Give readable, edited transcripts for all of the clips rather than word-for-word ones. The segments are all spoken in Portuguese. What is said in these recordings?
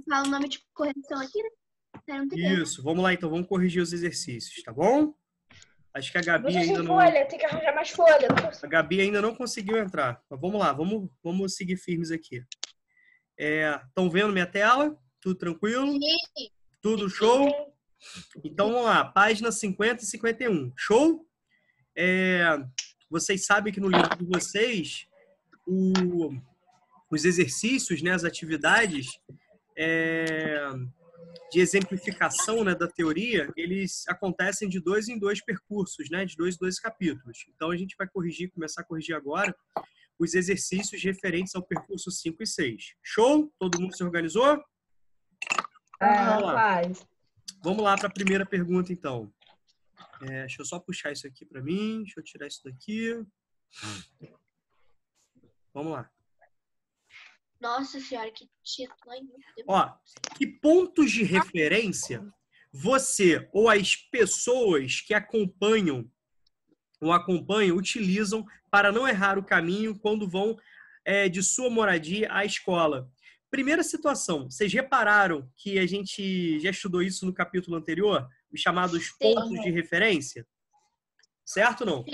Fala o nome de correção aqui, né? Isso, vamos lá então, vamos corrigir os exercícios, tá bom? Acho que a Gabi ainda não... folha, tem que arranjar mais folha. A Gabi ainda não conseguiu entrar. Mas vamos lá, vamos seguir firmes aqui. Estão vendo minha tela? Tudo tranquilo? Sim. Tudo show? Então vamos lá, página 50 e 51. Show? Vocês sabem que no livro de vocês, os exercícios, né, as atividades de exemplificação, né, da teoria, eles acontecem de 2 em 2 percursos, né, de 2 em 2 capítulos. Então a gente vai começar a corrigir agora os exercícios referentes ao percurso 5 e 6. Show? Todo mundo se organizou? Vamos lá para a primeira pergunta, então. Deixa eu só puxar isso aqui para mim. Deixa eu tirar isso daqui. Vamos lá. Nossa senhora, que título, hein? Ó, que pontos de referência você ou as pessoas que acompanham utilizam para não errar o caminho quando vão de sua moradia à escola? Primeira situação, vocês repararam que a gente já estudou isso no capítulo anterior? Os chamados pontos de referência? Certo ou não?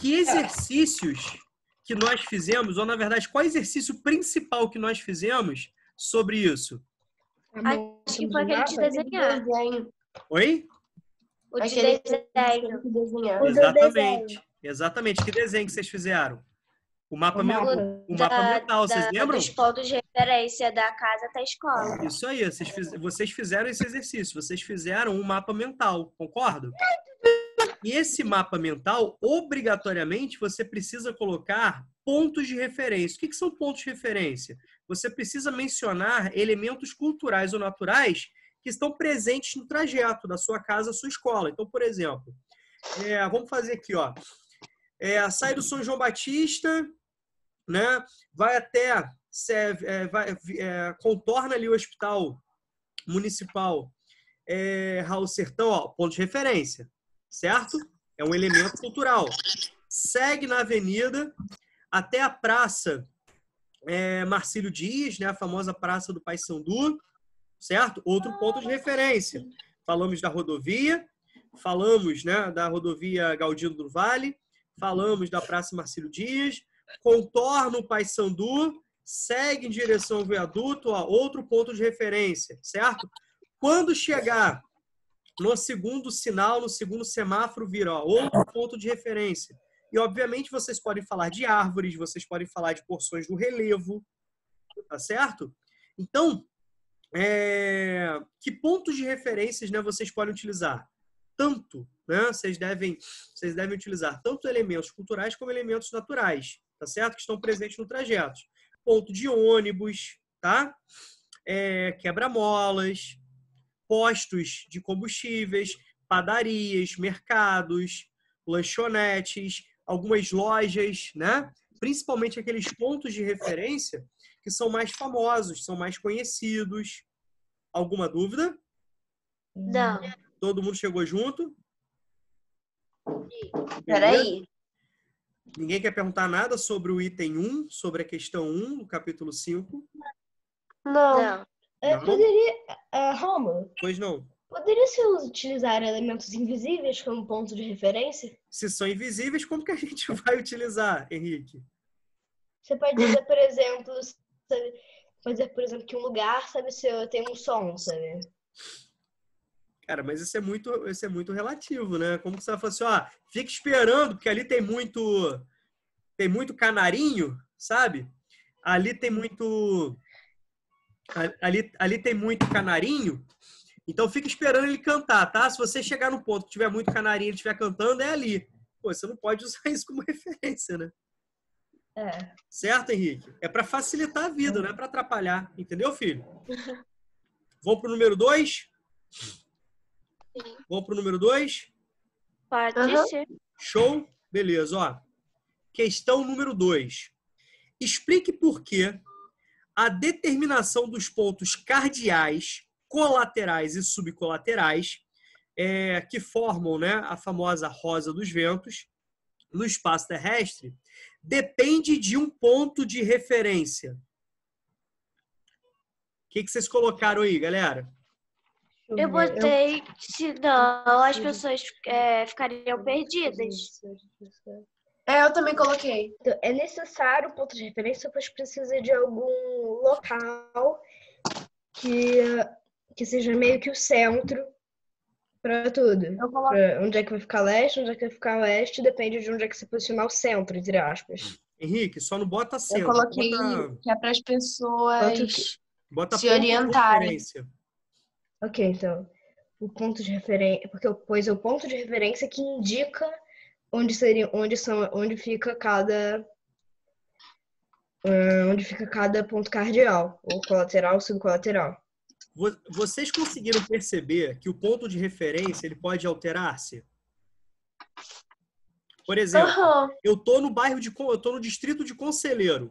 Que exercícios que nós fizemos, ou na verdade, qual exercício principal que nós fizemos sobre isso? Acho que foi aquele de desenhar. Oi? O de desenho. Exatamente. Exatamente. Que desenho que vocês fizeram? O mapa mental, vocês lembram? Dos pontos de referência da casa até a escola. Isso aí, vocês fizeram esse exercício, vocês fizeram um mapa mental, concordo? E esse mapa mental, obrigatoriamente, você precisa colocar pontos de referência. O que são pontos de referência? Você precisa mencionar elementos culturais ou naturais que estão presentes no trajeto da sua casa à sua escola. Então, por exemplo, vamos fazer aqui, ó. Sai do São João Batista, né? Vai até... contorna ali o Hospital Municipal Raul Sertão, ó, ponto de referência. Certo? É um elemento cultural. Segue na avenida até a Praça Marcílio Dias, né? A famosa Praça do Paissandu, certo? Outro ponto de referência. Falamos da rodovia, falamos, né, da rodovia Galdino do Vale, falamos da Praça Marcílio Dias, contorna o Paissandu, segue em direção ao viaduto, ó, outro ponto de referência, certo? Quando chegar no segundo sinal, no segundo semáforo, vira outro ponto de referência. E, obviamente, vocês podem falar de árvores, vocês podem falar de porções do relevo, tá certo? Então, que pontos de referências, né, vocês podem utilizar? Tanto, né, vocês devem utilizar tanto elementos culturais como elementos naturais, tá certo? Que estão presentes no trajeto. Ponto de ônibus, tá? Quebra-molas, postos de combustíveis, padarias, mercados, lanchonetes, algumas lojas, né? Principalmente aqueles pontos de referência que são mais famosos, são mais conhecidos. Alguma dúvida? Não. Todo mundo chegou junto? Peraí. Ninguém quer perguntar nada sobre o item 1, sobre a questão 1, no capítulo 5? Não. Rômulo, Pois não. poderia-se utilizar elementos invisíveis como ponto de referência? Se são invisíveis, como que a gente vai utilizar, Henrique? Você pode dizer, por exemplo, que um lugar, sabe, se tem um som, sabe? Cara, mas isso é muito relativo, né? Como que você vai falar assim, ó, fica esperando, porque ali tem muito canarinho, sabe? Ali tem muito canarinho, então fica esperando ele cantar, tá? Se você chegar no ponto que tiver muito canarinho e ele estiver cantando, é ali. Pô, você não pode usar isso como referência, né? Certo, Henrique? É para facilitar a vida, não é para atrapalhar. Entendeu, filho? Vamos pro número 2? Sim. Vamos pro número 2? Pode ser. Show? Beleza, ó. Questão número 2. Explique por que a determinação dos pontos cardeais, colaterais e subcolaterais, que formam, né, a famosa rosa dos ventos, no espaço terrestre, depende de um ponto de referência. que vocês colocaram aí, galera? Eu botei, senão as pessoas ficariam perdidas. Eu também coloquei. Então, é necessário um ponto de referência, pois precisa de algum local que seja meio que o centro para tudo. Pra onde é que vai ficar leste, onde é que vai ficar oeste, depende de onde é que se posicionar o centro, entre aspas. Henrique, só não bota Eu centro. coloquei Bota, que é para as pessoas bota se ponto de orientarem. referência. Ok, então, o ponto de referência, porque é o ponto de referência que indica onde fica cada ponto cardeal, ou colateral, subcolateral. Vocês conseguiram perceber que o ponto de referência ele pode alterar-se? Por exemplo, eu tô no distrito de Conselheiro,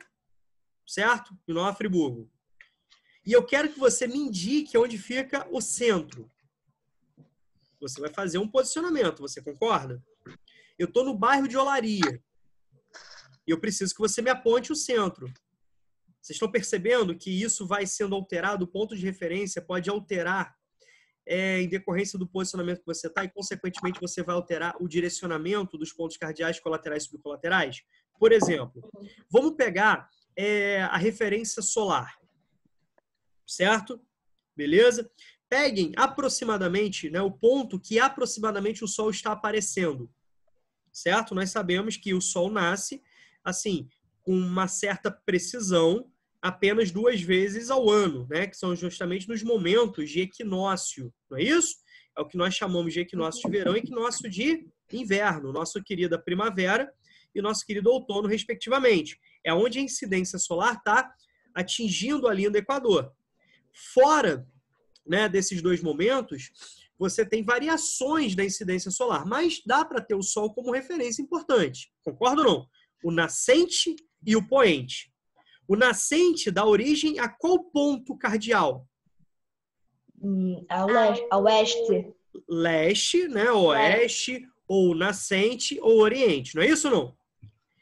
certo? Em Nova Friburgo. E eu quero que você me indique onde fica o centro. Você vai fazer um posicionamento, você concorda? Eu tô no bairro de Olaria. E eu preciso que você me aponte o centro. Vocês estão percebendo que isso vai sendo alterado, o ponto de referência pode alterar em decorrência do posicionamento que você está e, consequentemente, você vai alterar o direcionamento dos pontos cardeais, colaterais e subcolaterais? Por exemplo, vamos pegar a referência solar, certo? Beleza? Peguem aproximadamente, né, o ponto que aproximadamente o Sol está aparecendo, certo? Nós sabemos que o Sol nasce, assim, com uma certa precisão, apenas 2 vezes ao ano, né? Que são justamente nos momentos de equinócio, não é isso? É o que nós chamamos de equinócio de verão e equinócio de inverno, nossa querida primavera e nosso querido outono, respectivamente. É onde a incidência solar está atingindo a linha do Equador. Fora, né, desses 2 momentos, você tem variações da incidência solar, mas dá para ter o Sol como referência importante. Concorda ou não? O nascente e o poente. O nascente dá origem a qual ponto cardeal? A oeste. Leste, né? Oeste, ou nascente, ou oriente. Não é isso ou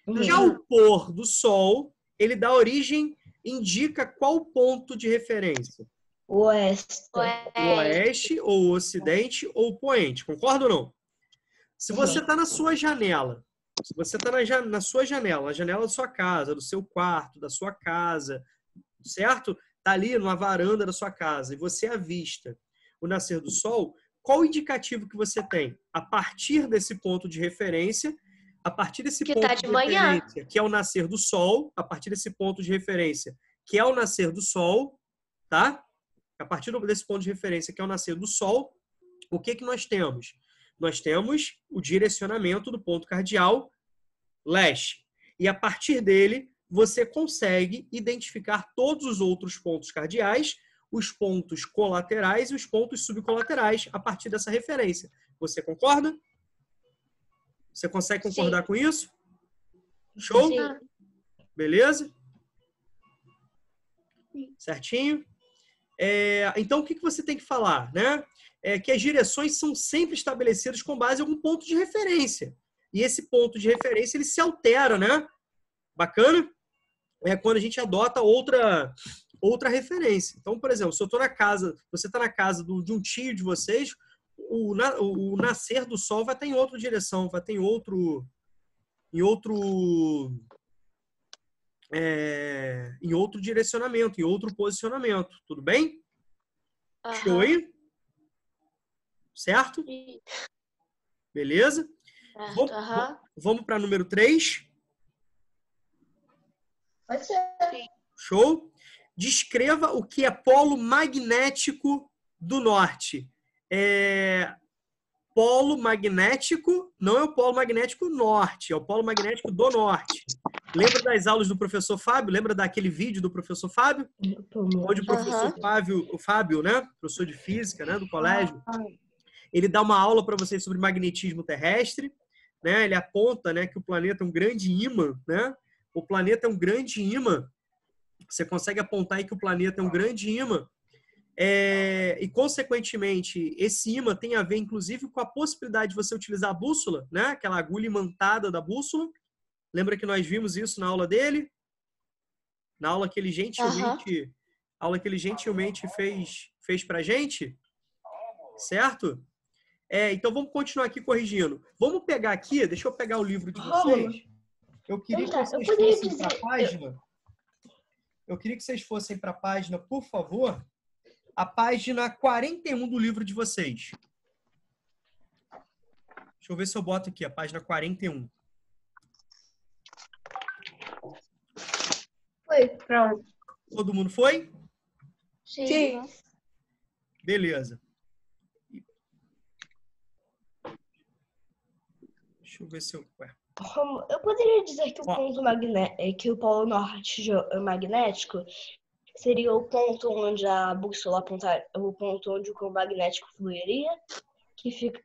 não? Já o pôr do Sol, ele dá origem, indica qual ponto de referência? Oeste. Oeste, ou ocidente, ou poente. Concorda ou não? Se você está na sua janela, se você está na sua janela, na janela da sua casa, do seu quarto, da sua casa, certo? Está ali numa varanda da sua casa e você avista o nascer do Sol, qual o indicativo que você tem? A partir desse ponto de referência, a partir desse Que ponto tá de manhã. referência, que é o nascer do Sol, a partir desse ponto de referência, que é o nascer do Sol, tá? A partir desse ponto de referência, que é o nascer do Sol, o que nós temos? Nós temos o direcionamento do ponto cardeal leste. E a partir dele, você consegue identificar todos os outros pontos cardeais, os pontos colaterais e os pontos subcolaterais a partir dessa referência. Você concorda? Você consegue concordar com isso? Show? Sim. Beleza? Certinho? Então, o que você tem que falar, né? Que as direções são sempre estabelecidas com base em algum ponto de referência. E esse ponto de referência, ele se altera, né? Bacana? É quando a gente adota outra referência. Então, por exemplo, se eu estou na casa, você está na casa de um tio de vocês, o nascer do Sol vai estar em outra direção, vai ter em outro direcionamento, em outro posicionamento. Tudo bem? Show aí? Certo? Beleza? Vamos para número 3. Pode ser. Show? Descreva o que é polo magnético do norte. Polo magnético não é o polo magnético norte, é o polo magnético do norte. Lembra das aulas do professor Fábio? Lembra daquele vídeo do professor Fábio? Onde o professor Fábio, né? Professor de física, né? Do colégio. Ele dá uma aula para vocês sobre magnetismo terrestre, né? Ele aponta, né, que o planeta é um grande ímã, né? O planeta é um grande ímã. Você consegue apontar aí que o planeta é um grande ímã. E, consequentemente, esse ímã tem a ver, inclusive, com a possibilidade de você utilizar a bússola, né? Aquela agulha imantada da bússola. Lembra que nós vimos isso na aula dele? Na aula que ele gentilmente aula que ele gentilmente fez pra gente, certo? Então, vamos continuar aqui corrigindo. Vamos pegar aqui, deixa eu pegar o livro de vocês. Eu queria que vocês fossem para a página. Eu queria que vocês fossem para a página, por favor, a página 41 do livro de vocês. Deixa eu ver se eu boto aqui, a página 41. Foi, pronto. Todo mundo foi? Sim. Beleza. Deixa eu ver se eu... Eu poderia dizer que o ponto que o polo norte magnético seria o ponto onde a bússola apontar, o ponto onde o campo magnético fluiria, que fica.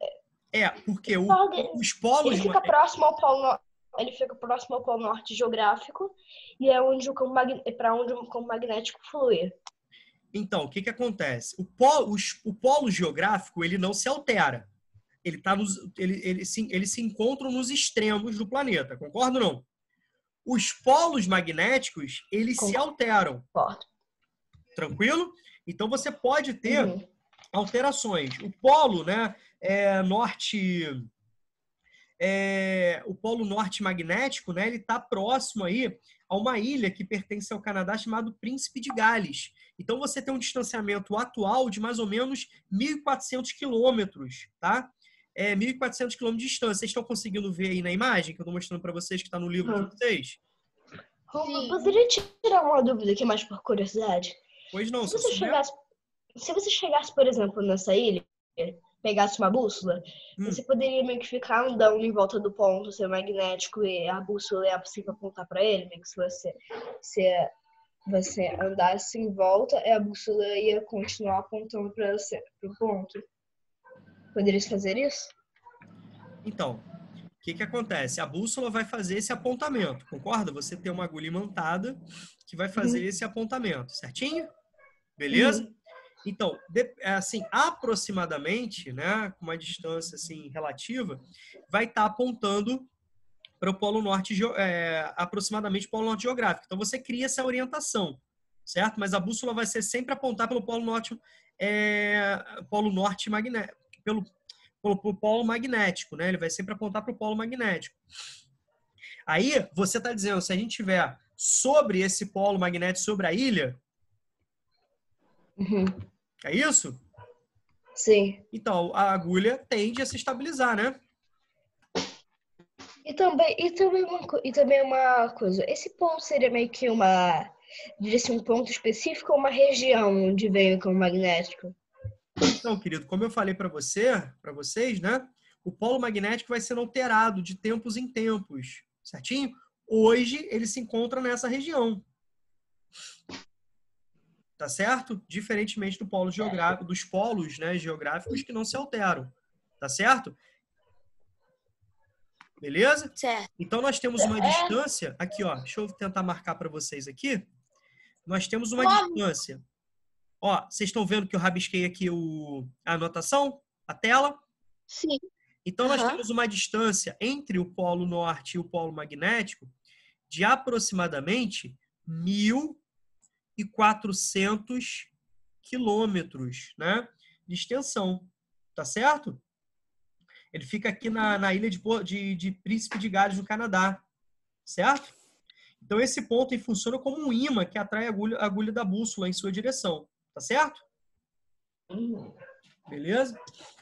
Porque os polos. Ele fica próximo ao polo. Ele fica próximo ao polo norte geográfico e é onde para onde o campo magnético flui. Então, o que acontece? O polo geográfico ele não se altera. Eles se encontram nos extremos do planeta, concorda ou não? Os polos magnéticos, eles se alteram. Concordo. Tranquilo? Então, você pode ter alterações. O polo, né, o polo norte magnético, né, ele está próximo aí a uma ilha que pertence ao Canadá chamado Príncipe de Gales. Então, você tem um distanciamento atual de mais ou menos 1.400 quilômetros, tá? 1.400 quilômetros de distância. Vocês estão conseguindo ver aí na imagem que eu estou mostrando para vocês, que está no livro de vocês? Eu poderia tirar uma dúvida aqui mais por curiosidade? Pois não. Se você chegasse, por exemplo, nessa ilha, pegasse uma bússola, você poderia meio que ficar andando em volta do ponto seu magnético e a bússola é possível apontar para ele, meio que se você andasse em volta, a bússola ia continuar apontando para o ponto. Poderia fazer isso? Então, o que acontece? A bússola vai fazer esse apontamento, concorda? Você tem uma agulha imantada que vai fazer esse apontamento, certinho? Beleza? Então, assim, aproximadamente, né, com uma distância assim relativa, vai estar apontando para o polo norte, aproximadamente o polo norte geográfico. Então, você cria essa orientação, certo? Mas a bússola vai ser sempre apontar pelo polo norte magnético, pelo polo magnético, né? Ele vai sempre apontar para o polo magnético. Aí, você está dizendo, se a gente tiver sobre esse polo magnético, sobre a ilha, é isso? Sim. Então, a agulha tende a se estabilizar, né? E também uma coisa, esse ponto seria meio que um ponto específico ou uma região onde vem o campo magnético? Então, querido, como eu falei para vocês, né? O polo magnético vai sendo alterado de tempos em tempos, certinho? Hoje, ele se encontra nessa região. Tá certo? Diferentemente do polo geográfico, dos polos, né, geográficos que não se alteram. Tá certo? Beleza? Certo. Então, nós temos uma distância... Aqui, ó. Deixa eu tentar marcar para vocês aqui. Nós temos uma distância. Ó, vocês estão vendo que eu rabisquei aqui a anotação? A tela? Sim. Então, nós temos uma distância entre o polo norte e o polo magnético de aproximadamente 1.400 quilômetros, né, de extensão. Tá certo? Ele fica aqui na ilha de Príncipe de Gales, no Canadá. Certo? Então, esse ponto funciona como um imã que atrai a agulha da bússola em sua direção. Tá certo? Beleza?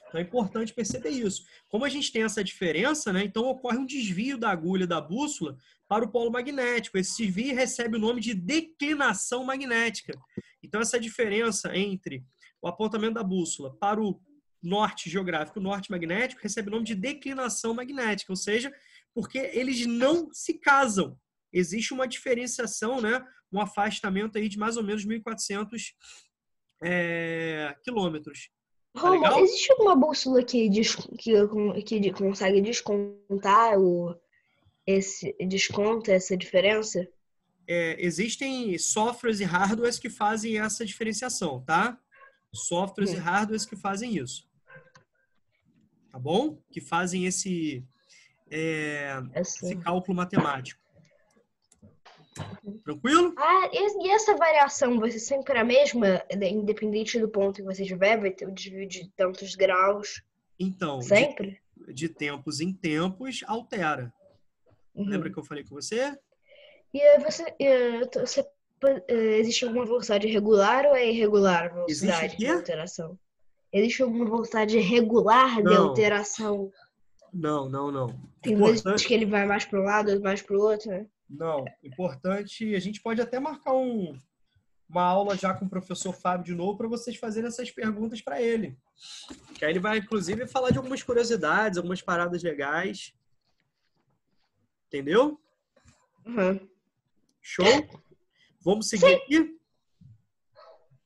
Então, é importante perceber isso. Como a gente tem essa diferença, né, então ocorre um desvio da agulha da bússola para o polo magnético. Esse desvio recebe o nome de declinação magnética. Então, essa diferença entre o apontamento da bússola para o norte geográfico e o norte magnético recebe o nome de declinação magnética, ou seja, porque eles não se casam. Existe uma diferenciação, né, um afastamento aí de mais ou menos 1.400 quilômetros. Tá legal? Existe alguma bússola que consegue descontar essa diferença? Existem softwares e hardwares que fazem essa diferenciação, tá? Softwares e hardwares que fazem isso. Tá bom? Que fazem esse cálculo matemático. Tranquilo? E essa variação vai ser sempre a mesma, independente do ponto que você estiver? Vai ter o desvio de tantos graus Então, sempre? de tempos em tempos, altera. Lembra Uhum. que eu falei com você? Existe alguma velocidade regular ou é irregular a Existe o velocidade de quê? alteração? Existe alguma velocidade regular de Não, alteração? não. Tem vezes Importante, que ele vai mais para um lado, mais para o outro, né? não. Importante, a gente pode até marcar uma aula já com o professor Fábio de novo para vocês fazerem essas perguntas para ele. Que aí ele vai, inclusive, falar de algumas curiosidades, algumas paradas legais. Entendeu? Uhum. Show? Vamos seguir aqui?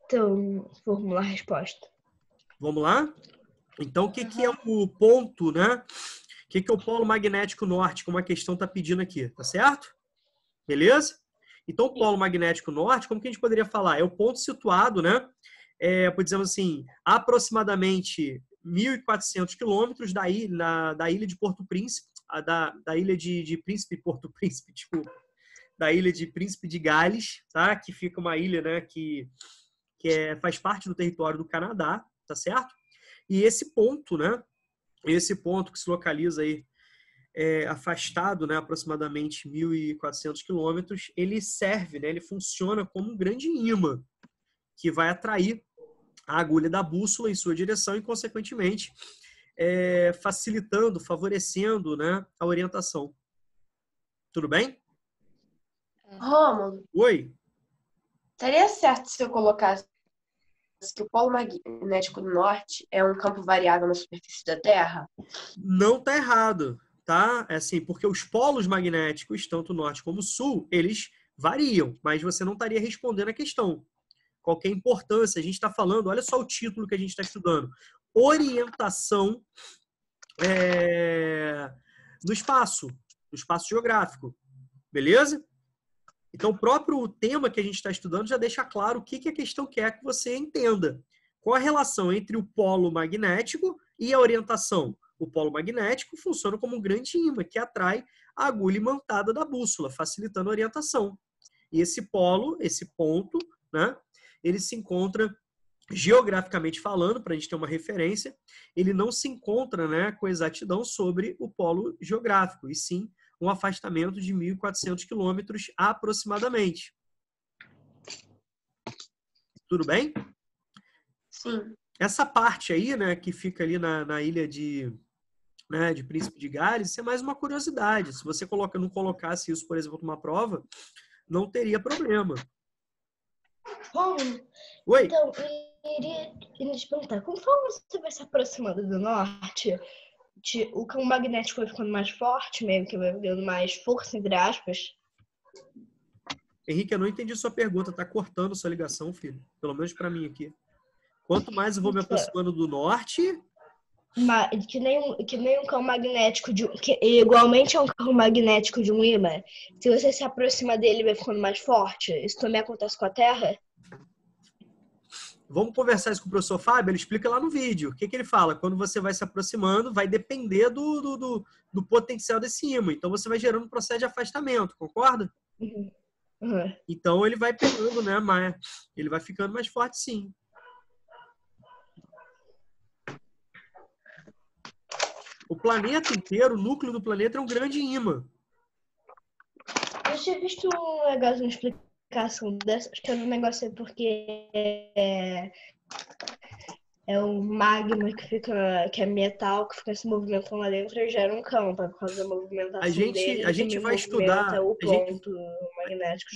Então, formular a resposta. Vamos lá? Então, o que é o ponto, né? O que é o polo magnético norte, como a questão está pedindo aqui, tá certo? Beleza? Então, o polo magnético norte, como que a gente poderia falar? É o ponto situado, né? Por exemplo assim, aproximadamente 1.400 quilômetros da ilha de Porto Príncipe, da ilha de Príncipe Porto Príncipe, desculpa, da ilha de Príncipe de Gales, tá? Que fica uma ilha, né? Que faz parte do território do Canadá, tá certo? E esse ponto, né? Esse ponto que se localiza aí afastado, né, aproximadamente 1.400 quilômetros, ele serve, né, ele funciona como um grande ímã que vai atrair a agulha da bússola em sua direção e, consequentemente, facilitando, favorecendo, né, a orientação. Tudo bem? Rômulo, Oi? estaria certo se eu colocasse que o polo magnético do norte é um campo variável na superfície da Terra? Não está errado, tá? É assim, porque os polos magnéticos, tanto norte como sul, eles variam, mas você não estaria respondendo a questão. Qual que é a importância? A gente está falando, olha só o título que a gente está estudando. Orientação no espaço geográfico. Beleza? Então, o próprio tema que a gente está estudando já deixa claro o que a questão quer que você entenda. Qual a relação entre o polo magnético e a orientação? O polo magnético funciona como um grande ímã que atrai a agulha imantada da bússola, facilitando a orientação. E esse polo, esse ponto, né, ele se encontra, geograficamente falando, para a gente ter uma referência, ele não se encontra, né, com exatidão sobre o polo geográfico, e sim um afastamento de 1.400 quilômetros aproximadamente. Tudo bem? Sim. Essa parte aí, né, que fica ali na ilha de Príncipe de Gales, isso é mais uma curiosidade. Se você não colocasse isso, por exemplo, numa prova, não teria problema. Rômulo, Oi? então, eu iria te perguntar, conforme você vai se aproximando do norte, o campo magnético vai ficando mais forte, meio que vai dando mais força, entre aspas? Henrique, eu não entendi sua pergunta. Tá cortando sua ligação, filho. Pelo menos para mim aqui. Quanto mais eu vou me aproximando do norte... Que nem um campo magnético igualmente é um campo magnético de um ímã. Se você se aproxima dele, vai ficando mais forte. Isso também acontece com a Terra? Vamos conversar isso com o professor Fábio, ele explica lá no vídeo. O que ele fala? Quando você vai se aproximando, vai depender do potencial desse ímã. Então, você vai gerando um processo de afastamento, concorda? Uhum. Uhum. Então, ele vai pegando, né? Ele vai ficando mais forte, sim. O planeta inteiro, o núcleo do planeta é um grande ímã. Eu tinha visto um negócio, uma explicação dessa, acho que era um negócio porque é um magma que é metal, que fica se movimentando lá dentro e gera um campo, por causa da movimentação dele. A gente vai estudar... o ponto magnético,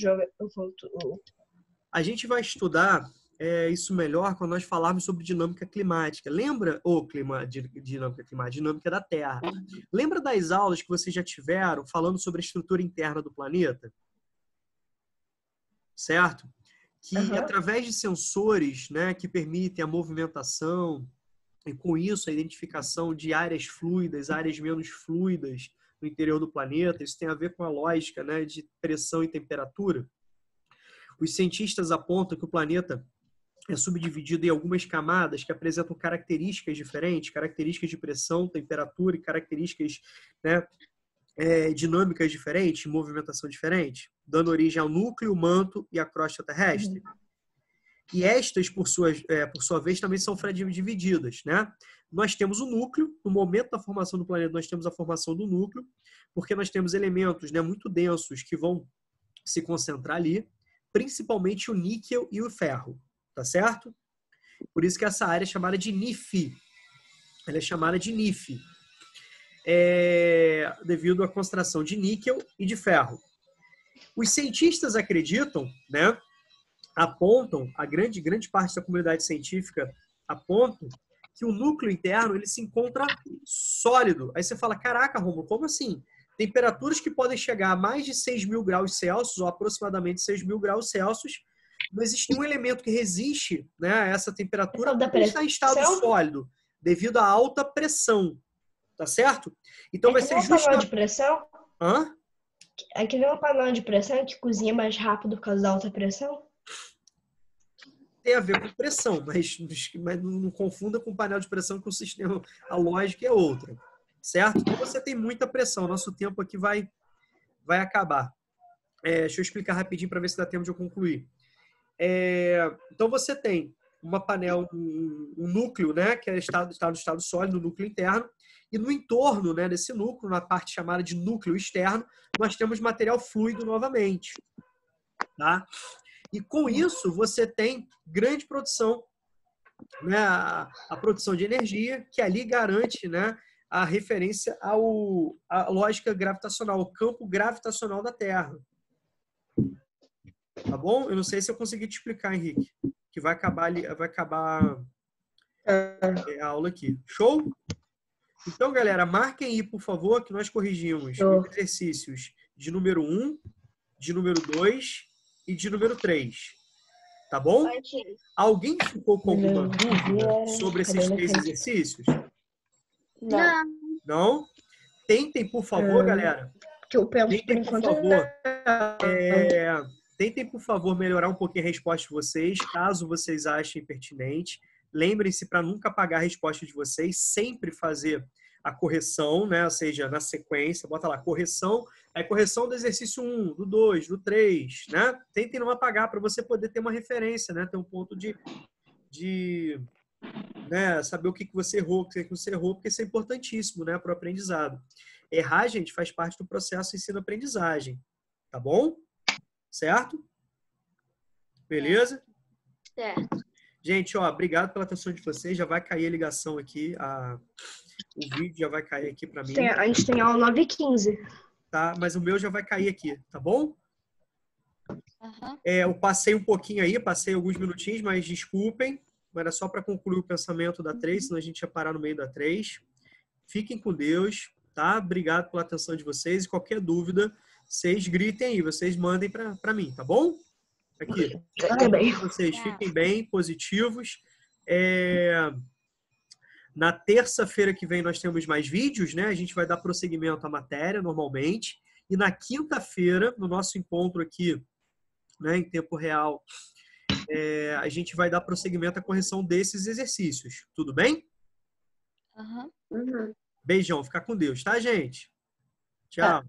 A gente vai estudar isso melhor quando nós falarmos sobre dinâmica climática. Lembra? Dinâmica climática, dinâmica da Terra. Lembra das aulas que vocês já tiveram falando sobre a estrutura interna do planeta? Certo? Que através de sensores, né, que permitem a movimentação e com isso a identificação de áreas fluidas, áreas menos fluidas no interior do planeta, isso tem a ver com a lógica, né, de pressão e temperatura. Os cientistas apontam que o planeta é subdividido em algumas camadas que apresentam características diferentes, características de pressão, temperatura e características, né, dinâmicas diferentes, movimentação diferente, dando origem ao núcleo, manto e à crosta terrestre. E estas, por sua vez, também são divididas, né? Nós temos o núcleo, no momento da formação do planeta, nós temos a formação do núcleo, porque nós temos elementos, né, muito densos que vão se concentrar ali, principalmente o níquel e o ferro, tá certo? Por isso que essa área é chamada de NIF. Ela é chamada de NIF, devido à concentração de níquel e de ferro. Os cientistas acreditam, né, apontam, a grande parte da comunidade científica aponta que o núcleo interno ele se encontra sólido. Aí você fala, caraca, Romulo, como assim? Temperaturas que podem chegar a mais de 6.000 graus Celsius, ou aproximadamente 6.000 graus Celsius, não existe nenhum elemento que resiste, né, a essa temperatura porque está em estado sólido, devido à alta pressão. Tá certo? Então vai ser justo. Panela de pressão? Hã? Aqui não é uma panela de pressão que cozinha mais rápido por causa da alta pressão? Tem a ver com pressão, mas não confunda com panela de pressão, que o sistema, a lógica é outra. Certo? Então você tem muita pressão. Nosso tempo aqui vai acabar. Deixa eu explicar rapidinho para ver se dá tempo de eu concluir. Então você tem uma panela, um núcleo, né, que está no estado sólido, no núcleo interno, e no entorno, né, desse núcleo, na parte chamada de núcleo externo, nós temos material fluido novamente. Tá? E com isso você tem grande produção, né, a produção de energia, que ali garante, né, a referência à lógica gravitacional, ao campo gravitacional da Terra. Tá bom? Eu não sei se eu consegui te explicar, Henrique, que vai acabar a aula aqui. Show? Então, galera, marquem aí, por favor, que nós corrigimos os exercícios de número 1, de número 2 e de número 3. Tá bom? Alguém ficou com alguma dúvida sobre esses 3 exercícios? Não. Não? Tentem, por favor, galera. Que eu penso Tentem, por favor. Tentem, por favor, melhorar um pouquinho a resposta de vocês, caso vocês achem pertinente. Lembrem-se para nunca apagar a resposta de vocês, sempre fazer a correção, né? Ou seja, na sequência, bota lá, correção, aí correção do exercício 1, do 2, do 3, né? Tentem não apagar para você poder ter uma referência, né? Ter um ponto de né? Saber o que você errou, o que você errou, porque isso é importantíssimo, né? Para o aprendizado. Errar, gente, faz parte do processo ensino-aprendizagem, tá bom? Certo? Beleza? Certo. Gente, ó, obrigado pela atenção de vocês. Já vai cair a ligação aqui, o vídeo já vai cair aqui para mim. A gente tem aula 9h15. Tá, mas o meu já vai cair aqui, tá bom? Uhum. Eu passei um pouquinho aí, passei alguns minutinhos, mas desculpem. Mas era só para concluir o pensamento da 3, senão a gente ia parar no meio da 3. Fiquem com Deus, tá? Obrigado pela atenção de vocês. E qualquer dúvida, vocês gritem aí, vocês mandem para mim, tá bom? Aqui. Também. Vocês fiquem bem, positivos. Na terça-feira que vem nós temos mais vídeos, né? A gente vai dar prosseguimento à matéria normalmente. E na quinta-feira, no nosso encontro aqui, né, em tempo real, a gente vai dar prosseguimento à correção desses exercícios. Tudo bem? Uhum. Uhum. Beijão, fica com Deus, tá, gente? Tchau.